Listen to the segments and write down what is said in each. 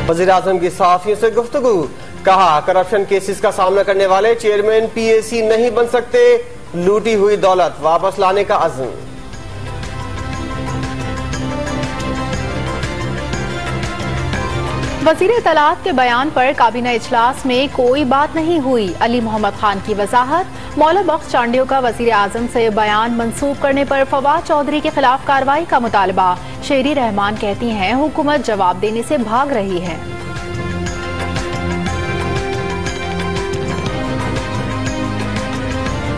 वज़ीर आज़म की सहाफ़ियों से गुफ्तगू, कहा करप्शन केसेस का सामना करने वाले चेयरमैन PAC नहीं बन सकते, लूटी हुई दौलत वापस लाने का अज़्म। वज़ीर इत्तलात के बयान पर काबीना इजलास में कोई बात नहीं हुई, अली मोहम्मद खान की वजाहत। मौला बख्श चांडियों का वज़ीर आज़म से बयान मंसूब करने पर फवाद चौधरी के खिलाफ कार्रवाई का मुतालबा। शेरी रहमान कहती हैं हुकूमत जवाब देने से भाग रही है।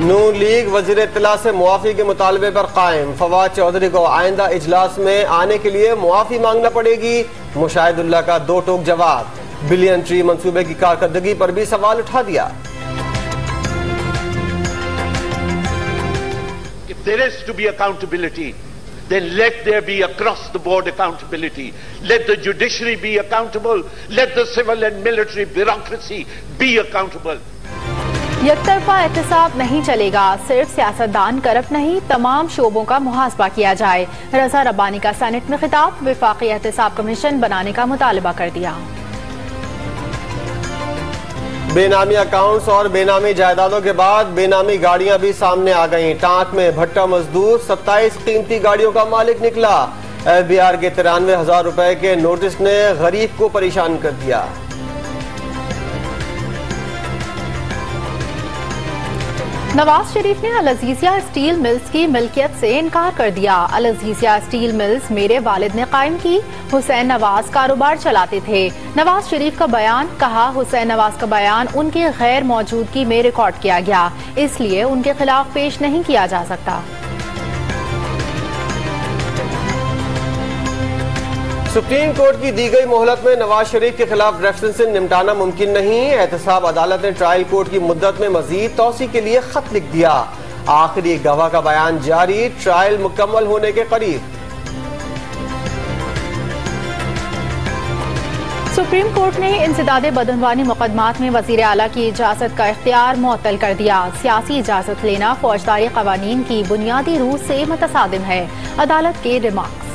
नून लीग वज़ीर इत्तला से मुआफ़ी के मुतालबे पर कायम। फवाद चौधरी को आइंदा इजलास में आने के लिए मुआफ़ी मांगना पड़ेगी। मुशाहिदुल्लाह का दो टोक जवाब। बिलियन ट्री मंसूबे की कारकर्दगी पर भी सवाल उठा दिया। If there is to be accountability, then let there be across the board accountability. Let the judiciary be accountable. Let the civil and military bureaucracy be accountable. यकतरफा एहतसाब नहीं चलेगा, सिर्फ सियासतदान करप्ट नहीं, तमाम शोबों का मुहासबा किया जाए। रजा रब्बानी का सेनेट में खिताब, विफाकी एहतसाब कमीशन बनाने का मुतालबा कर दिया। बेनामी अकाउंट्स और बेनामी जायदादों के बाद बेनामी गाड़ियां भी सामने आ गईं। टांक में भट्टा मजदूर 27 कीमती गाड़ियों का मालिक निकला। FBR के 93,000 रुपए के नोटिस ने गरीब को परेशान कर दिया। नवाज शरीफ ने अल अजीजिया स्टील मिल्स की मिल्कियत से इनकार कर दिया। अल अजीजिया स्टील मिल्स मेरे वालिद ने कायम की, हुसैन नवाज कारोबार चलाते थे। नवाज शरीफ का बयान, कहा हुसैन नवाज का बयान उनकी गैर मौजूदगी में रिकॉर्ड किया गया, इसलिए उनके खिलाफ पेश नहीं किया जा सकता। सुप्रीम कोर्ट की दी गई मोहलत में नवाज शरीफ के खिलाफ रेफरेंस से निपटाना मुमकिन नहीं। एहतसाब अदालत ने ट्रायल कोर्ट की मुद्दत में मजीद तौसी के लिए खत लिख दिया। आखिरी गवाह का बयान जारी, ट्रायल मुकम्मल होने के करीब। सुप्रीम कोर्ट ने इंसदादे बदनवानी मुकदमात में वजीर आला की इजाजत का इख्तियार मुअत्तल कर दिया। सियासी इजाजत लेना फौजदारी कवानीन की बुनियादी रूह से मुतसादिम है, अदालत के रिमार्क्स।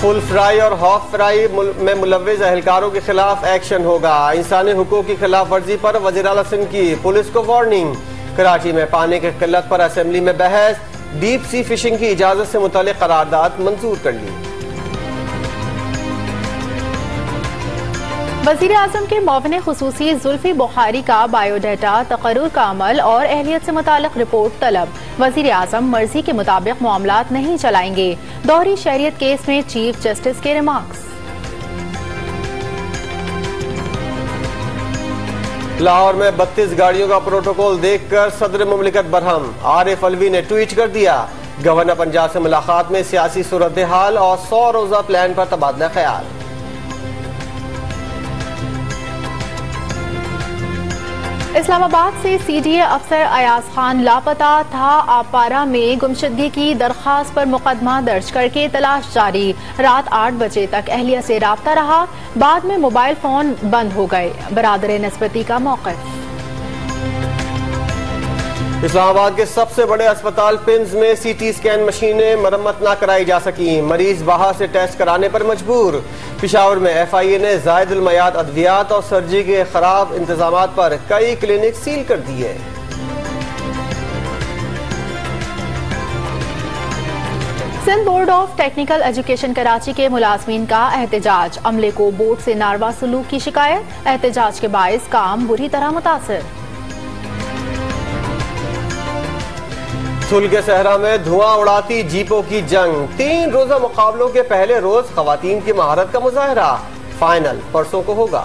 फुल फ्राई और हाफ फ्राई में मुलव्विस अहलकारों के खिलाफ एक्शन होगा। इंसानी हुकूक की खिलाफ वर्जी पर वज़ीर आला सिंध की पुलिस को वार्निंग। कराची में पानी की किल्लत पर असेंबली में बहस। डीप सी फिशिंग की इजाजत से मुतालिक करारदाद मंजूर कर ली। वज़ीर आज़म के मुआविन खुसूसी जुल्फी बुखारी का बायोडाटा, तकर्रुर का अमल और अहलियत से मुतालिक रिपोर्ट तलब। वज़ीर आज़म मर्जी के मुताबिक मामलात नहीं चलाएंगे। दोहरी शहरियत केस में चीफ जस्टिस के रिमार्क्स। लाहौर में 32 गाड़ियों का प्रोटोकॉल देखकर सदर मुमलिकत बरहम। आरिफ अलवी ने ट्वीट कर दिया, गवर्नर पंजाब से मुलाकात में सियासी सूरत हाल और 100 रोजा प्लान पर तबादला ख्याल। इस्लामाबाद से CDA अफसर अयाज खान लापता था। आपारा में गुमशुदगी की दरखास्त पर मुकदमा दर्ज करके तलाश जारी। रात 8 बजे तक अहलिया से राब्ता रहा, बाद में मोबाइल फोन बंद हो गए। बरादर नस्बती का मौक़िफ़। इस्लामाबाद के सबसे बड़े अस्पताल पिम्स में CT स्कैन मशीनें मरम्मत न कराई जा सकी। मरीज बाहर से टेस्ट कराने पर मजबूर। पिशावर में FIA ने ज़ायदुल मयाद अद्वियात और सर्जरी के खराब इंतजामात पर कई क्लिनिक सील कर दिए। Sindh board of technical education Karachi के मुलाजमीन का एहतजाज। अमले को बोर्ड से नारवा सलूक की शिकायत। एहतजाज के बायस काम बुरी तरह मुतासिर। सुल के सहरा में धुआं उड़ाती जीपों की जंग। 3 रोजा मुकाबलों के पहले रोज खवातीन की महारत का मुजाहरा। फाइनल परसों को होगा।